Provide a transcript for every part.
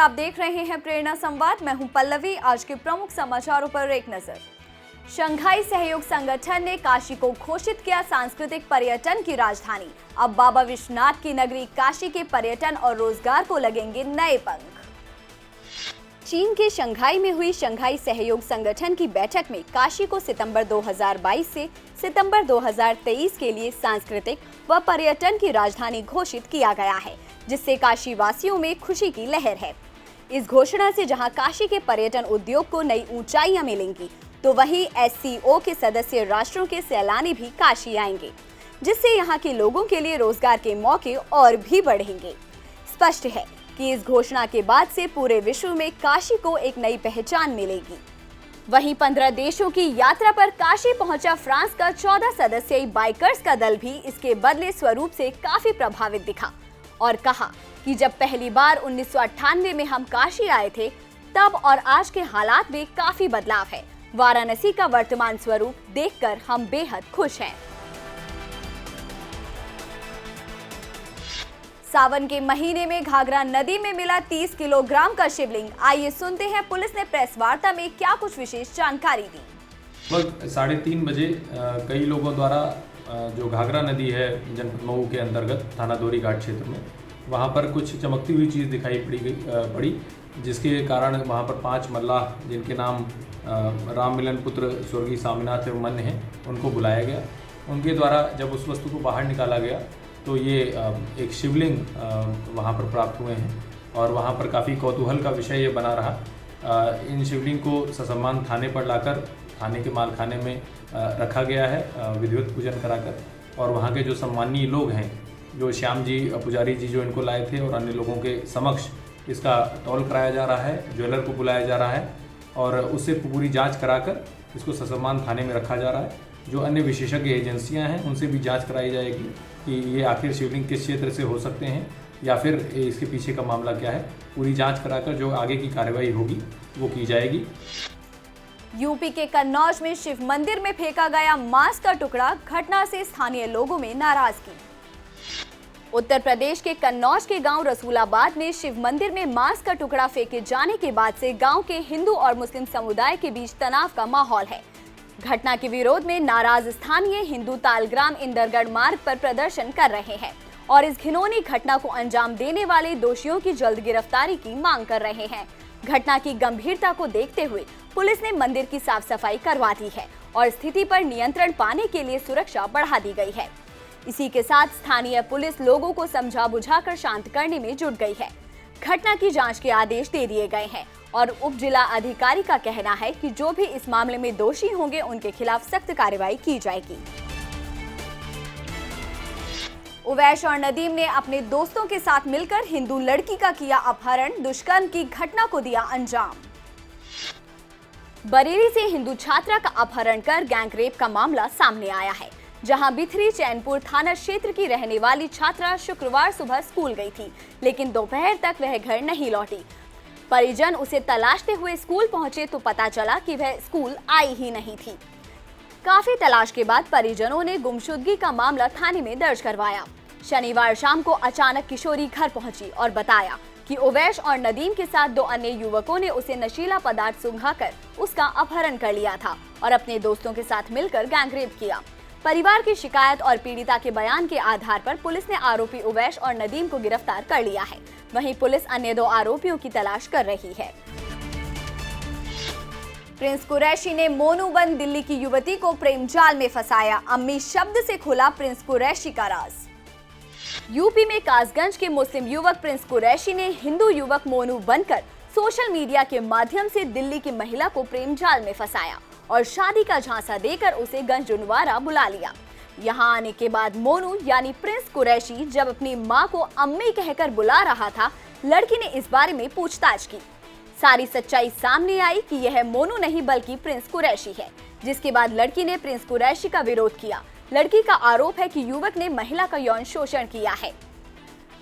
आप देख रहे हैं प्रेरणा संवाद। मैं हूं पल्लवी। आज के प्रमुख समाचारों पर एक नजर। शंघाई सहयोग संगठन ने काशी को घोषित किया सांस्कृतिक पर्यटन की राजधानी। अब बाबा विश्वनाथ की नगरी काशी के पर्यटन और रोजगार को लगेंगे नए पंख। चीन के शंघाई में हुई शंघाई सहयोग संगठन की बैठक में काशी को सितंबर 2022 से सितंबर 2023 के लिए सांस्कृतिक व पर्यटन की राजधानी घोषित किया गया है, जिससे काशी वासियों में खुशी की लहर है। इस घोषणा से जहां काशी के पर्यटन उद्योग को नई ऊंचाइयां मिलेंगी, तो वहीं SCO के सदस्य राष्ट्रों के सैलानी भी काशी आएंगे, जिससे यहां के लोगों के लिए रोजगार के मौके और भी बढ़ेंगे। स्पष्ट है कि इस घोषणा के बाद से पूरे विश्व में काशी को एक नई पहचान मिलेगी। वहीं 15 देशों की यात्रा पर काशी पहुंचा फ्रांस का 14 सदस्यीय बाइकर्स का दल भी इसके बदले स्वरूप से काफी प्रभावित दिखा और कहा कि जब पहली बार 1998 में हम काशी आए थे, तब और आज के हालात में काफी बदलाव है। वाराणसी का वर्तमान स्वरूप देखकर हम बेहद खुश हैं। सावन के महीने में घाघरा नदी में मिला 30 किलोग्राम का शिवलिंग। आइए सुनते हैं पुलिस ने प्रेस वार्ता में क्या कुछ विशेष जानकारी दी। लगभग 3:30 बजे कई लोगों द्वारा जो घाघरा नदी है जनपद मऊ के अंतर्गत थाना दोरी घाट क्षेत्र में, वहाँ पर कुछ चमकती हुई चीज़ दिखाई पड़ी, जिसके कारण वहाँ पर 5 मल्लाह जिनके नाम राम मिलन पुत्र स्वर्गीय स्वामीनाथ मन है, उनको बुलाया गया। उनके द्वारा जब उस वस्तु को बाहर निकाला गया तो ये एक शिवलिंग वहाँ पर प्राप्त हुए हैं और वहाँ पर काफ़ी कौतूहल का विषय ये बना रहा। इन शिवलिंग को ससम्मान थाने पर लाकर थाने के मालखाने में रखा गया है विधिवत पूजन कराकर, और वहाँ के जो सम्मानीय लोग हैं, जो श्याम जी पुजारी जी जो इनको लाए थे, और अन्य लोगों के समक्ष इसका तौल कराया जा रहा है। ज्वेलर को बुलाया जा रहा है और उससे पूरी जाँच कराकर इसको ससम्मान थाने में रखा जा रहा है। जो अन्य विशेषज्ञ एजेंसियां हैं उनसे भी जांच कराई जाएगी कि ये आखिर शिवलिंग किस क्षेत्र से हो सकते हैं या फिर इसके पीछे का मामला क्या है। पूरी जांच कराकर जो आगे की कार्रवाई होगी वो की जाएगी। यूपी के कन्नौज में शिव मंदिर में फेंका गया मांस का टुकड़ा, घटना से स्थानीय लोगों में नाराजगी। उत्तर प्रदेश के कन्नौज के गांव रसूलाबाद में शिव मंदिर में मांस का टुकड़ा फेंके जाने के बाद से गांव के हिंदू और मुस्लिम समुदाय के बीच तनाव का माहौल है। घटना के विरोध में नाराज स्थानीय हिंदू तालग्राम इंदरगढ़ मार्ग पर प्रदर्शन कर रहे हैं और इस घिनौनी घटना को अंजाम देने वाले दोषियों की जल्द गिरफ्तारी की मांग कर रहे हैं। घटना की गंभीरता को देखते हुए पुलिस ने मंदिर की साफ सफाई करवा दी है और स्थिति पर नियंत्रण पाने के लिए सुरक्षा बढ़ा दी गई है। इसी के साथ स्थानीय पुलिस लोगों को समझा बुझाकर शांत करने में जुट गई है। घटना की जांच के आदेश दे दिए गए हैं और उप जिला अधिकारी का कहना है कि जो भी इस मामले में दोषी होंगे उनके खिलाफ सख्त कार्रवाई की जाएगी। उवैश और नदीम ने अपने दोस्तों के साथ मिलकर हिंदू लड़की का किया अपहरण, दुष्कर्म की घटना को दिया अंजाम। बरेली से हिंदू छात्रा का अपहरण कर गैंग रेप का मामला सामने आया है, जहां बिथरी चैनपुर थाना क्षेत्र की रहने वाली छात्रा शुक्रवार सुबह स्कूल गई थी, लेकिन दोपहर तक वह घर नहीं लौटी। परिजन उसे तलाशते हुए स्कूल पहुंचे तो पता चला कि वह स्कूल आई ही नहीं थी। काफी तलाश के बाद परिजनों ने गुमशुदगी का मामला थाने में दर्ज करवाया। शनिवार शाम को अचानक किशोरी घर पहुंची और बताया कि उवैश और नदीम के साथ 2 अन्य युवकों ने उसे नशीला पदार्थ सुंघाकर उसका अपहरण कर लिया था और अपने दोस्तों के साथ मिलकर गैंगरेप किया। परिवार की शिकायत और पीड़िता के बयान के आधार पर पुलिस ने आरोपी उवैश और नदीम को गिरफ्तार कर लिया है। वहीं पुलिस अन्य 2 आरोपियों की तलाश कर रही है। प्रिंस कुरैशी ने मोनूबंद दिल्ली की युवती को प्रेम जाल में फंसाया। अम्मी शब्द से खुला प्रिंस कुरैशी का राज। यूपी में कासगंज के मुस्लिम युवक प्रिंस कुरैशी ने हिंदू युवक मोनू बनकर सोशल मीडिया के माध्यम से दिल्ली की महिला को प्रेम जाल में फंसाया और शादी का झांसा देकर उसे गंजनुवारा बुला लिया। यहाँ आने के बाद मोनू यानी प्रिंस कुरैशी जब अपनी मां को अम्मी कहकर बुला रहा था, लड़की ने इस बारे में पूछताछ की। सारी सच्चाई सामने आई कि यह मोनू नहीं बल्कि प्रिंस कुरैशी है, जिसके बाद लड़की ने प्रिंस कुरैशी का विरोध किया। लड़की का आरोप है कि युवक ने महिला का यौन शोषण किया है।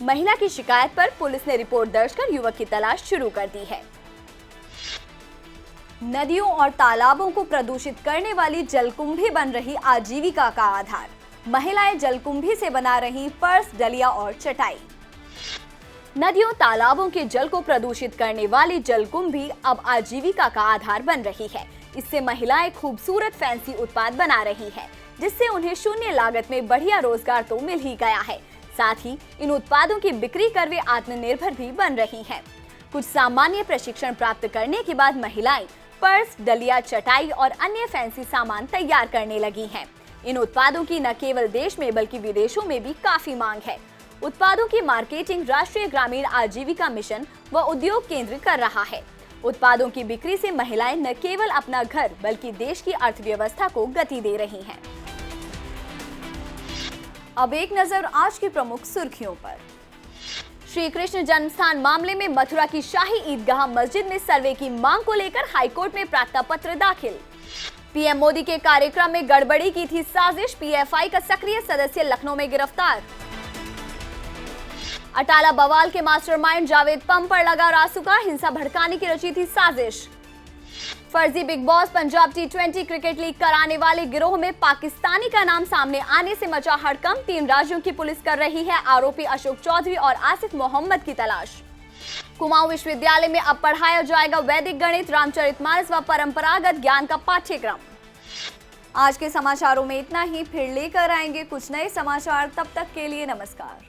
महिला की शिकायत पर पुलिस ने रिपोर्ट दर्ज कर युवक की तलाश शुरू कर दी है। नदियों और तालाबों को प्रदूषित करने वाली जलकुंभी बन रही आजीविका का आधार। महिलाएं जलकुंभी से बना रही पर्स, डलिया और चटाई। नदियों तालाबों के जल को प्रदूषित करने वाली जलकुंभ भी अब आजीविका का आधार बन रही है। इससे महिलाएं खूबसूरत फैंसी उत्पाद बना रही हैं, जिससे उन्हें शून्य लागत में बढ़िया रोजगार तो मिल ही गया है। साथ ही इन उत्पादों की बिक्री कर वे आत्मनिर्भर भी बन रही हैं। कुछ सामान्य प्रशिक्षण प्राप्त करने के बाद महिलाएं पर्स, डलिया, चटाई और अन्य फैंसी सामान तैयार करने लगी हैं। इन उत्पादों की न केवल देश में बल्कि विदेशों में भी काफी मांग है। उत्पादों की मार्केटिंग राष्ट्रीय ग्रामीण आजीविका मिशन व उद्योग केंद्र कर रहा है। उत्पादों की बिक्री से महिलाएं न केवल अपना घर बल्कि देश की अर्थव्यवस्था को गति दे रही हैं। अब एक नजर आज की प्रमुख सुर्खियों पर। श्री कृष्ण जन्मस्थान मामले में मथुरा की शाही ईदगाह मस्जिद में सर्वे की मांग को लेकर हाईकोर्ट में प्रार्थना पत्र दाखिल। पीएम मोदी के कार्यक्रम में गड़बड़ी की थी साजिश, पीएफआई का सक्रिय सदस्य लखनऊ में गिरफ्तार। अटाला बवाल के मास्टरमाइंड जावेद पम पर लगा रासुका, हिंसा भड़काने की रची थी साजिश। फर्जी big boss Punjab T20 cricket league कराने वाले गिरोह में पाकिस्तानी का नाम सामने आने से मचा हड़कंप। 3 राज्यों की पुलिस कर रही है आरोपी अशोक चौधरी और आसिफ मोहम्मद की तलाश। कुमाऊं विश्वविद्यालय में अब पढ़ाया जाएगा वैदिक गणित, रामचरितमानस व परंपरागत ज्ञान का पाठ्यक्रम। आज के समाचारों में इतना ही, फिर लेकर आएंगे कुछ नए समाचार। तब तक के लिए नमस्कार।